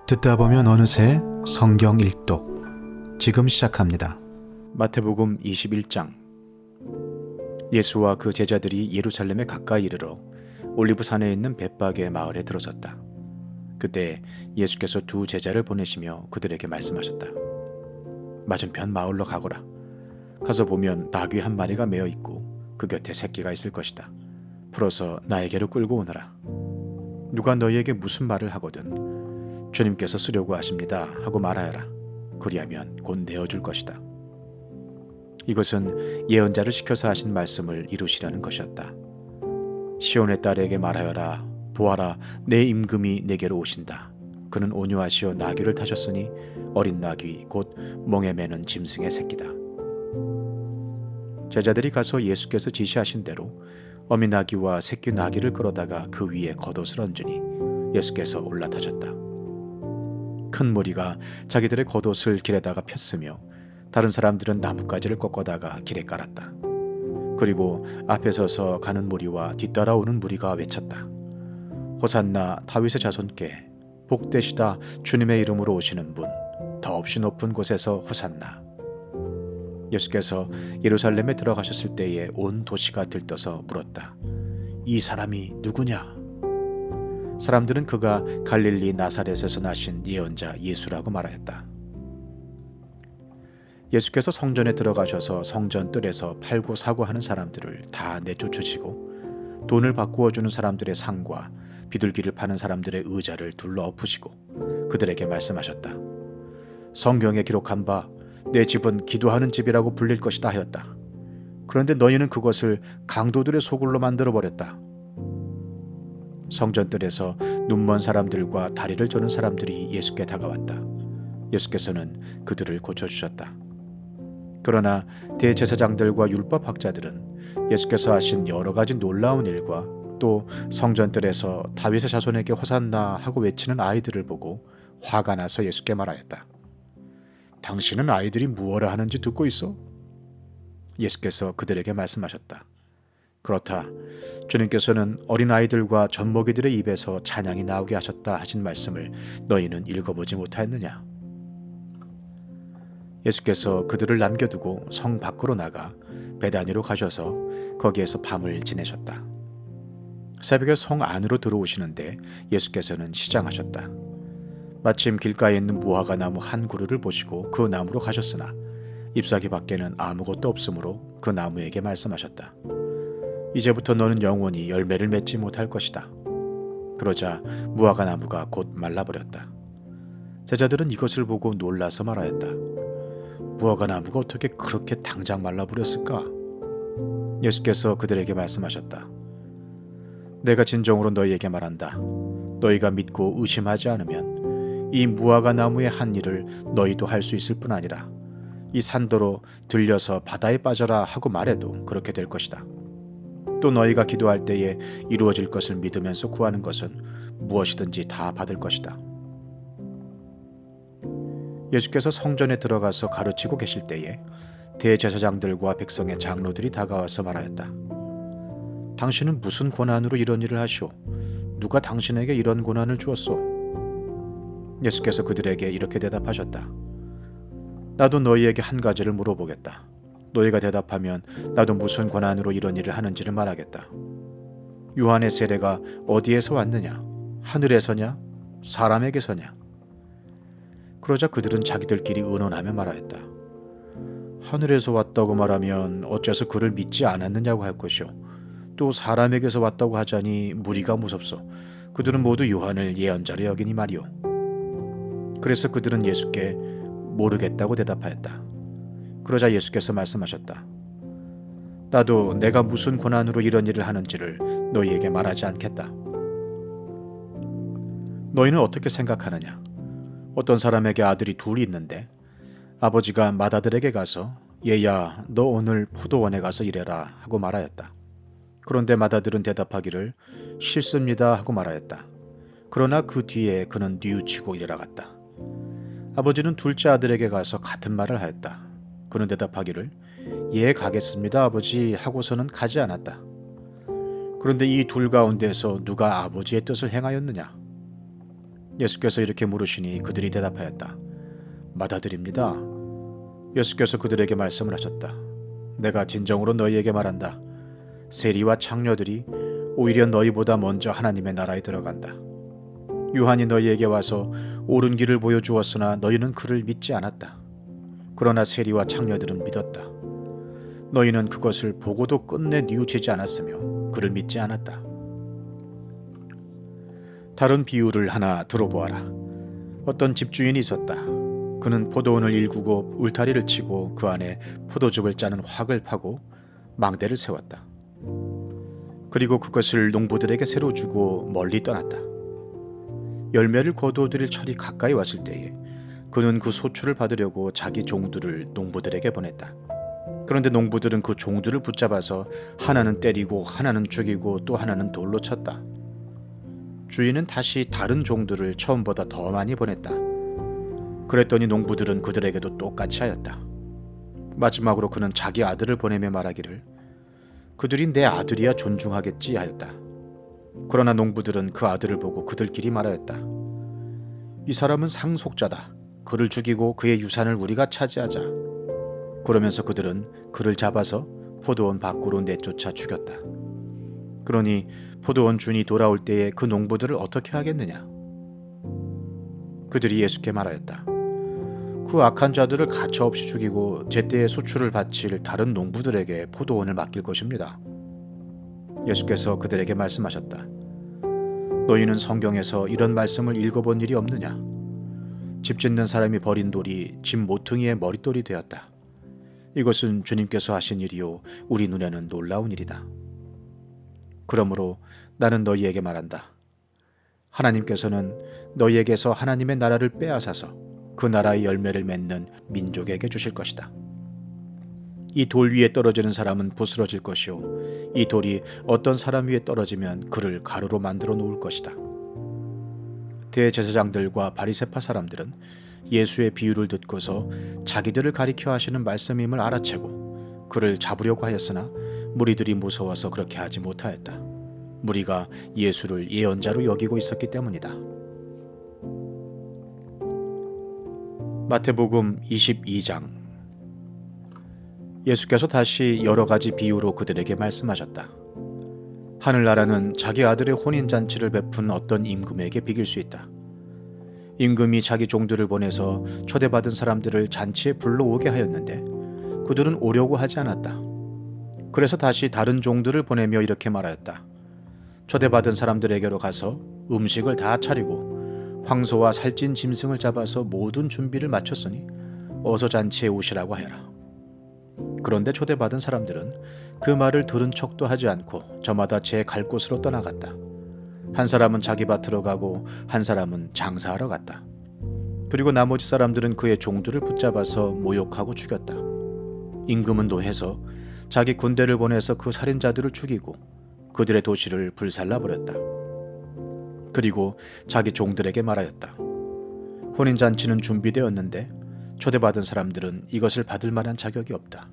듣다 보면 어느새 성경 일독 지금 시작합니다. 마태복음 21장. 예수와 그 제자들이 예루살렘에 가까이 이르러 올리브산에 있는 벳박의 마을에 들어섰다. 그때 예수께서 두 제자를 보내시며 그들에게 말씀하셨다. 맞은편 마을로 가거라. 가서 보면 나귀 한 마리가 메어 있고 그 곁에 새끼가 있을 것이다. 풀어서 나에게로 끌고 오너라. 누가 너희에게 무슨 말을 하거든 주님께서 쓰려고 하십니다 하고 말하여라. 그리하면 곧 내어줄 것이다. 이것은 예언자를 시켜서 하신 말씀을 이루시려는 것이었다. 시온의 딸에게 말하여라. 보아라, 내 임금이 내게로 오신다. 그는 온유하시어 나귀를 타셨으니 어린 나귀 곧 멍에 매는 짐승의 새끼다. 제자들이 가서 예수께서 지시하신 대로 어미 나귀와 새끼 나귀를 끌어다가 그 위에 겉옷을 얹으니 예수께서 올라타셨다. 큰 무리가 자기들의 겉옷을 길에다가 폈으며 다른 사람들은 나뭇가지를 꺾어다가 길에 깔았다. 그리고 앞에 서서 가는 무리와 뒤따라오는 무리가 외쳤다. 호산나 다윗의 자손께 복되시다 주님의 이름으로 오시는 분 더없이 높은 곳에서 호산나. 예수께서 예루살렘에 들어가셨을 때에 온 도시가 들떠서 물었다. 이 사람이 누구냐? 사람들은 그가 갈릴리 나사렛에서 나신 예언자 예수라고 말하였다. 예수께서 성전에 들어가셔서 성전 뜰에서 팔고 사고 하는 사람들을 다 내쫓으시고 돈을 바꾸어 주는 사람들의 상과 비둘기를 파는 사람들의 의자를 둘러 엎으시고 그들에게 말씀하셨다. 성경에 기록한 바 내 집은 기도하는 집이라고 불릴 것이다 하였다. 그런데 너희는 그것을 강도들의 소굴로 만들어버렸다. 성전뜰에서 눈먼 사람들과 다리를 저는 사람들이 예수께 다가왔다. 예수께서는 그들을 고쳐주셨다. 그러나 대제사장들과 율법학자들은 예수께서 하신 여러 가지 놀라운 일과 또 성전뜰에서 다윗의 자손에게 호산나 하고 외치는 아이들을 보고 화가 나서 예수께 말하였다. 당신은 아이들이 무엇을 하는지 듣고 있어? 예수께서 그들에게 말씀하셨다. 그렇다. 주님께서는 어린아이들과 젖먹이들의 입에서 찬양이 나오게 하셨다 하신 말씀을 너희는 읽어보지 못하였느냐? 예수께서 그들을 남겨두고 성 밖으로 나가 베다니로 가셔서 거기에서 밤을 지내셨다. 새벽에 성 안으로 들어오시는데 예수께서는 시장하셨다. 마침 길가에 있는 무화과 나무 한 그루를 보시고 그 나무로 가셨으나 잎사귀 밖에는 아무것도 없으므로 그 나무에게 말씀하셨다. 이제부터 너는 영원히 열매를 맺지 못할 것이다. 그러자 무화과 나무가 곧 말라버렸다. 제자들은 이것을 보고 놀라서 말하였다. 무화과 나무가 어떻게 그렇게 당장 말라버렸을까? 예수께서 그들에게 말씀하셨다. 내가 진정으로 너희에게 말한다. 너희가 믿고 의심하지 않으면 이 무화과 나무의 한 일을 너희도 할 수 있을 뿐 아니라 이 산더러 들려서 바다에 빠져라 하고 말해도 그렇게 될 것이다. 또 너희가 기도할 때에 이루어질 것을 믿으면서 구하는 것은 무엇이든지 다 받을 것이다. 예수께서 성전에 들어가서 가르치고 계실 때에 대제사장들과 백성의 장로들이 다가와서 말하였다. 당신은 무슨 권한으로 이런 일을 하시오? 누가 당신에게 이런 권한을 주었소? 예수께서 그들에게 이렇게 대답하셨다. 나도 너희에게 한 가지를 물어보겠다. 너희가 대답하면 나도 무슨 권한으로 이런 일을 하는지를 말하겠다. 요한의 세례가 어디에서 왔느냐? 하늘에서냐? 사람에게서냐? 그러자 그들은 자기들끼리 의논하며 말하였다. 하늘에서 왔다고 말하면 어째서 그를 믿지 않았느냐고 할 것이오. 또 사람에게서 왔다고 하자니 무리가 무섭소. 그들은 모두 요한을 예언자로 여기니 말이오. 그래서 그들은 예수께 모르겠다고 대답하였다. 그러자 예수께서 말씀하셨다. 나도 내가 무슨 권한으로 이런 일을 하는지를 너희에게 말하지 않겠다. 너희는 어떻게 생각하느냐? 어떤 사람에게 아들이 둘이 있는데 아버지가 맏아들에게 가서 얘야 너 오늘 포도원에 가서 일해라 하고 말하였다. 그런데 맏아들은 대답하기를 싫습니다 하고 말하였다. 그러나 그 뒤에 그는 뉘우치고 일어나갔다. 아버지는 둘째 아들에게 가서 같은 말을 하였다. 그는 대답하기를 예 가겠습니다 아버지 하고서는 가지 않았다. 그런데 이 둘 가운데서 누가 아버지의 뜻을 행하였느냐? 예수께서 이렇게 물으시니 그들이 대답하였다. 맏아들입니다. 예수께서 그들에게 말씀을 하셨다. 내가 진정으로 너희에게 말한다. 세리와 창녀들이 오히려 너희보다 먼저 하나님의 나라에 들어간다. 요한이 너희에게 와서 옳은 길을 보여주었으나 너희는 그를 믿지 않았다. 그러나 세리와 창녀들은 믿었다. 너희는 그것을 보고도 끝내 뉘우치지 않았으며 그를 믿지 않았다. 다른 비유를 하나 들어보아라. 어떤 집주인이 있었다. 그는 포도원을 일구고 울타리를 치고 그 안에 포도즙을 짜는 확을 파고 망대를 세웠다. 그리고 그것을 농부들에게 새로 주고 멀리 떠났다. 열매를 거두어들일 철이 가까이 왔을 때에 그는 그 소출을 받으려고 자기 종들을 농부들에게 보냈다. 그런데 농부들은 그 종들을 붙잡아서 하나는 때리고 하나는 죽이고 또 하나는 돌로 쳤다. 주인은 다시 다른 종들을 처음보다 더 많이 보냈다. 그랬더니 농부들은 그들에게도 똑같이 하였다. 마지막으로 그는 자기 아들을 보내며 말하기를 그들이 내 아들이야 존중하겠지 하였다. 그러나 농부들은 그 아들을 보고 그들끼리 말하였다. 이 사람은 상속자다. 그를 죽이고 그의 유산을 우리가 차지하자. 그러면서 그들은 그를 잡아서 포도원 밖으로 내쫓아 죽였다. 그러니 포도원 주인이 돌아올 때에 그 농부들을 어떻게 하겠느냐? 그들이 예수께 말하였다. 그 악한 자들을 가차없이 죽이고 제때에 소출을 바칠 다른 농부들에게 포도원을 맡길 것입니다. 예수께서 그들에게 말씀하셨다. 너희는 성경에서 이런 말씀을 읽어본 일이 없느냐? 집 짓는 사람이 버린 돌이 집 모퉁이의 머릿돌이 되었다. 이것은 주님께서 하신 일이요 우리 눈에는 놀라운 일이다. 그러므로 나는 너희에게 말한다. 하나님께서는 너희에게서 하나님의 나라를 빼앗아서 그 나라의 열매를 맺는 민족에게 주실 것이다. 이 돌 위에 떨어지는 사람은 부스러질 것이요 이 돌이 어떤 사람 위에 떨어지면 그를 가루로 만들어 놓을 것이다. 대제사장들과 바리새파 사람들은 예수의 비유를 듣고서 자기들을 가리켜 하시는 말씀임을 알아채고 그를 잡으려고 하였으나 무리들이 무서워서 그렇게 하지 못하였다. 무리가 예수를 예언자로 여기고 있었기 때문이다. 마태복음 22장. 예수께서 다시 여러 가지 비유로 그들에게 말씀하셨다. 하늘나라는 자기 아들의 혼인잔치를 베푼 어떤 임금에게 비길 수 있다. 임금이 자기 종들을 보내서 초대받은 사람들을 잔치에 불러오게 하였는데 그들은 오려고 하지 않았다. 그래서 다시 다른 종들을 보내며 이렇게 말하였다. 초대받은 사람들에게로 가서 음식을 다 차리고 황소와 살찐 짐승을 잡아서 모든 준비를 마쳤으니 어서 잔치에 오시라고 하여라. 그런데 초대받은 사람들은 그 말을 들은 척도 하지 않고 저마다 제 갈 곳으로 떠나갔다. 한 사람은 자기 밭으로 가고 한 사람은 장사하러 갔다. 그리고 나머지 사람들은 그의 종들을 붙잡아서 모욕하고 죽였다. 임금은 노해서 자기 군대를 보내서 그 살인자들을 죽이고 그들의 도시를 불살라버렸다. 그리고 자기 종들에게 말하였다. 혼인잔치는 준비되었는데 초대받은 사람들은 이것을 받을 만한 자격이 없다.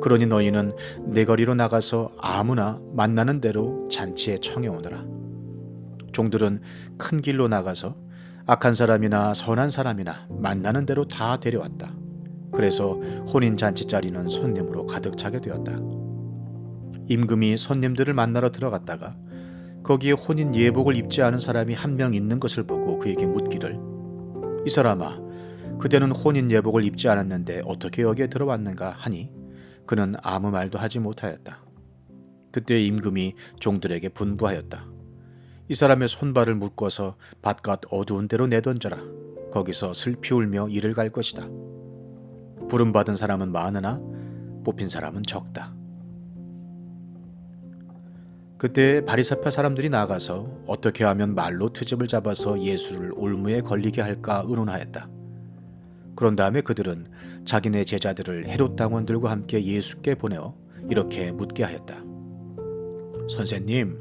그러니 너희는 내거리로 나가서 아무나 만나는 대로 잔치에 청해오너라. 종들은 큰 길로 나가서 악한 사람이나 선한 사람이나 만나는 대로 다 데려왔다. 그래서 혼인잔치 자리는 손님으로 가득 차게 되었다. 임금이 손님들을 만나러 들어갔다가 거기에 혼인 예복을 입지 않은 사람이 한 명 있는 것을 보고 그에게 묻기를 이 사람아 그대는 혼인 예복을 입지 않았는데 어떻게 여기에 들어왔는가 하니 그는 아무 말도 하지 못하였다. 그때 임금이 종들에게 분부하였다. 이 사람의 손발을 묶어서 바깥 어두운 데로 내던져라. 거기서 슬피 울며 이를 갈 것이다. 부름받은 사람은 많으나 뽑힌 사람은 적다. 그때 바리새파 사람들이 나가서 어떻게 하면 말로 트집을 잡아서 예수를 올무에 걸리게 할까 의논하였다. 그런 다음에 그들은 자기네 제자들을 헤롯 당원들과 함께 예수께 보내어 이렇게 묻게 하였다. 선생님,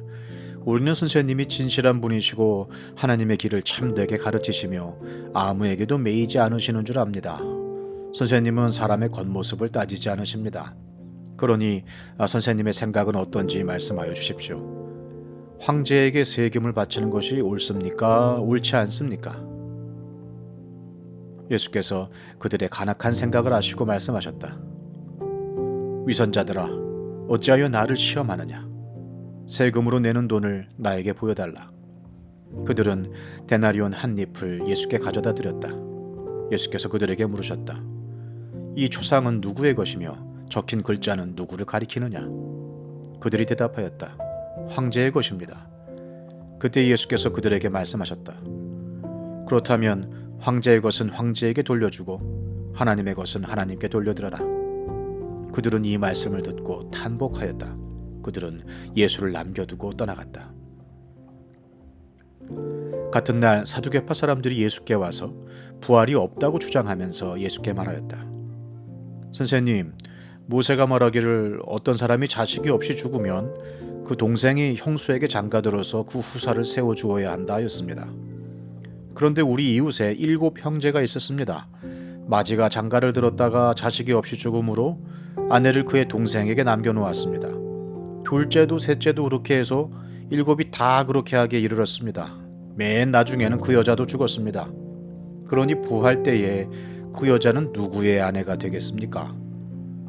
우리는 선생님이 진실한 분이시고 하나님의 길을 참되게 가르치시며 아무에게도 매이지 않으시는 줄 압니다. 선생님은 사람의 겉모습을 따지지 않으십니다. 그러니 선생님의 생각은 어떤지 말씀하여 주십시오. 황제에게 세금을 바치는 것이 옳습니까? 옳지 않습니까? 예수께서 그들의 간악한 생각을 아시고 말씀하셨다. 위선자들아, 어찌하여 나를 시험하느냐? 세금으로 내는 돈을 나에게 보여달라. 그들은 데나리온 한 잎을 예수께 가져다 드렸다. 예수께서 그들에게 물으셨다. 이 초상은 누구의 것이며 적힌 글자는 누구를 가리키느냐? 그들이 대답하였다. 황제의 것입니다. 그때 예수께서 그들에게 말씀하셨다. 그렇다면 황제의 것은 황제에게 돌려주고 하나님의 것은 하나님께 돌려드려라. 그들은 이 말씀을 듣고 탄복하였다. 그들은 예수를 남겨두고 떠나갔다. 같은 날 사두개파 사람들이 예수께 와서 부활이 없다고 주장하면서 예수께 말하였다. 선생님, 모세가 말하기를 어떤 사람이 자식이 없이 죽으면 그 동생이 형수에게 장가들어서 그 후사를 세워주어야 한다 하였습니다. 그런데 우리 이웃에 7 형제가 있었습니다. 마지가 장가를 들었다가 자식이 없이 죽음으로 아내를 그의 동생에게 남겨놓았습니다. 둘째도 셋째도 그렇게 해서 7이 다 그렇게 하기에 이르렀습니다. 맨 나중에는 그 여자도 죽었습니다. 그러니 부활 때에 그 여자는 누구의 아내가 되겠습니까?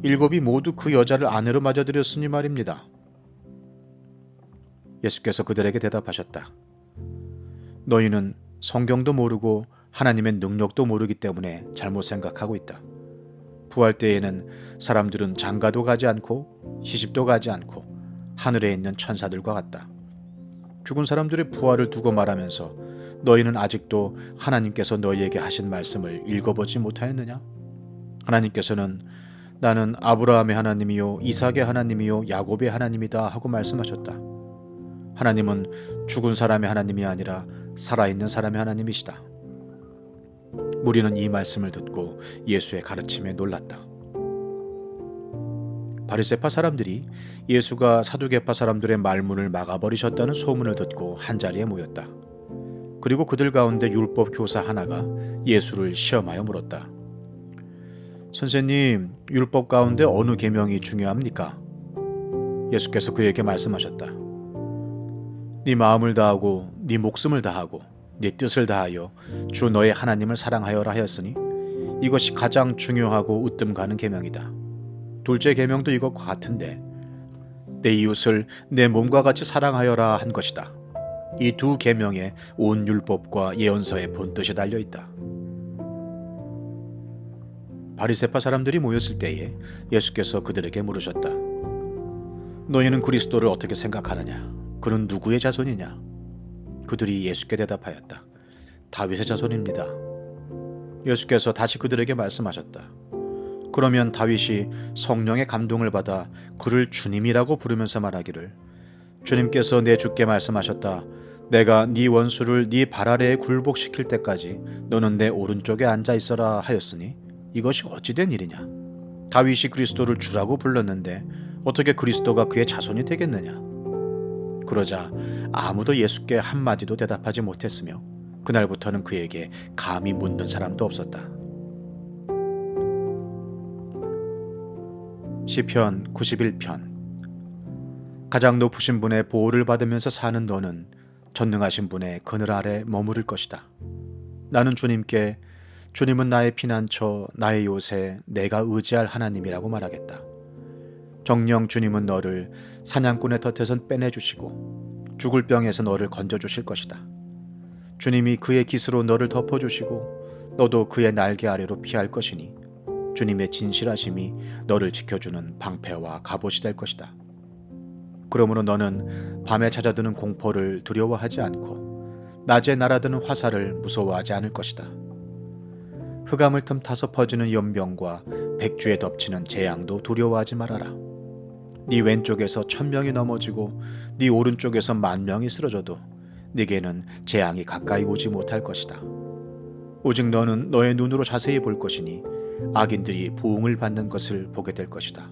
7이 모두 그 여자를 아내로 맞아들였으니 말입니다. 예수께서 그들에게 대답하셨다. 너희는 성경도 모르고 하나님의 능력도 모르기 때문에 잘못 생각하고 있다. 부활 때에는 사람들은 장가도 가지 않고 시집도 가지 않고 하늘에 있는 천사들과 같다. 죽은 사람들의 부활을 두고 말하면서 너희는 아직도 하나님께서 너희에게 하신 말씀을 읽어보지 못하였느냐? 하나님께서는 나는 아브라함의 하나님이요 이삭의 하나님이요 야곱의 하나님이다 하고 말씀하셨다. 하나님은 죽은 사람의 하나님이 아니라 살아있는 사람의 하나님이시다. 무리는 이 말씀을 듣고 예수의 가르침에 놀랐다. 바리새파 사람들이 예수가 사두개파 사람들의 말문을 막아버리셨다는 소문을 듣고 한자리에 모였다. 그리고 그들 가운데 율법 교사 하나가 예수를 시험하여 물었다. 선생님, 율법 가운데 어느 계명이 중요합니까? 예수께서 그에게 말씀하셨다. 네 마음을 다하고 네 목숨을 다하고 네 뜻을 다하여 주 너의 하나님을 사랑하여라 하였으니 이것이 가장 중요하고 으뜸 가는 계명이다. 둘째 계명도 이것과 같은데 내 이웃을 내 몸과 같이 사랑하여라 한 것이다. 이 두 계명에 온 율법과 예언서의 본뜻이 달려있다. 바리새파 사람들이 모였을 때에 예수께서 그들에게 물으셨다. 너희는 그리스도를 어떻게 생각하느냐? 그는 누구의 자손이냐? 그들이 예수께 대답하였다. 다윗의 자손입니다. 예수께서 다시 그들에게 말씀하셨다. 그러면 다윗이 성령의 감동을 받아 그를 주님이라고 부르면서 말하기를 주님께서 내 주께 말씀하셨다. 내가 네 원수를 네 발 아래에 굴복시킬 때까지 너는 내 오른쪽에 앉아 있어라 하였으니 이것이 어찌 된 일이냐? 다윗이 그리스도를 주라고 불렀는데 어떻게 그리스도가 그의 자손이 되겠느냐? 그러자 아무도 예수께 한마디도 대답하지 못했으며 그날부터는 그에게 감히 묻는 사람도 없었다. 시편 91편. 가장 높으신 분의 보호를 받으면서 사는 너는 전능하신 분의 그늘 아래 머무를 것이다. 나는 주님께 주님은 나의 피난처, 나의 요새, 내가 의지할 하나님이라고 말하겠다. 정녕 주님은 너를 사냥꾼의 덫에선 빼내주시고 죽을 병에서 너를 건져주실 것이다. 주님이 그의 깃으로 너를 덮어주시고 너도 그의 날개 아래로 피할 것이니 주님의 진실하심이 너를 지켜주는 방패와 갑옷이 될 것이다. 그러므로 너는 밤에 찾아드는 공포를 두려워하지 않고 낮에 날아드는 화살을 무서워하지 않을 것이다. 흑암을 틈타서 퍼지는 연병과 백주에 덮치는 재앙도 두려워하지 말아라. 네 왼쪽에서 1000명이 넘어지고 네 오른쪽에서 10,000명이 쓰러져도 네게는 재앙이 가까이 오지 못할 것이다. 오직 너는 너의 눈으로 자세히 볼 것이니 악인들이 보응을 받는 것을 보게 될 것이다.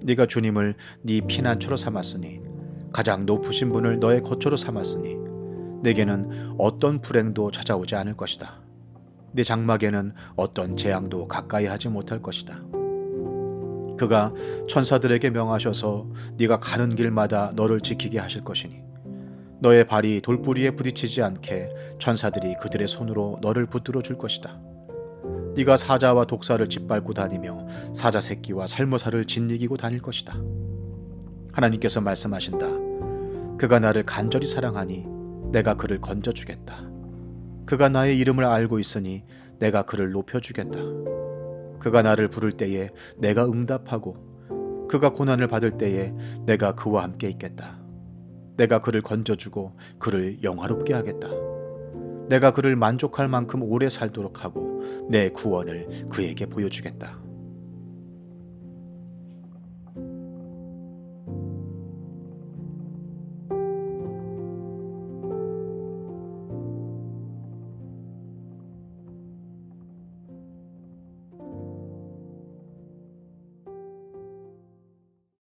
네가 주님을 네 피난처로 삼았으니 가장 높으신 분을 너의 거처로 삼았으니 네게는 어떤 불행도 찾아오지 않을 것이다. 네 장막에는 어떤 재앙도 가까이 하지 못할 것이다. 그가 천사들에게 명하셔서 네가 가는 길마다 너를 지키게 하실 것이니 너의 발이 돌부리에 부딪히지 않게 천사들이 그들의 손으로 너를 붙들어 줄 것이다. 네가 사자와 독사를 짓밟고 다니며 사자 새끼와 살모사를 짓이기고 다닐 것이다. 하나님께서 말씀하신다. 그가 나를 간절히 사랑하니 내가 그를 건져주겠다. 그가 나의 이름을 알고 있으니 내가 그를 높여주겠다. 그가 나를 부를 때에 내가 응답하고 그가 고난을 받을 때에 내가 그와 함께 있겠다. 내가 그를 건져주고 그를 영화롭게 하겠다. 내가 그를 만족할 만큼 오래 살도록 하고 내 구원을 그에게 보여주겠다.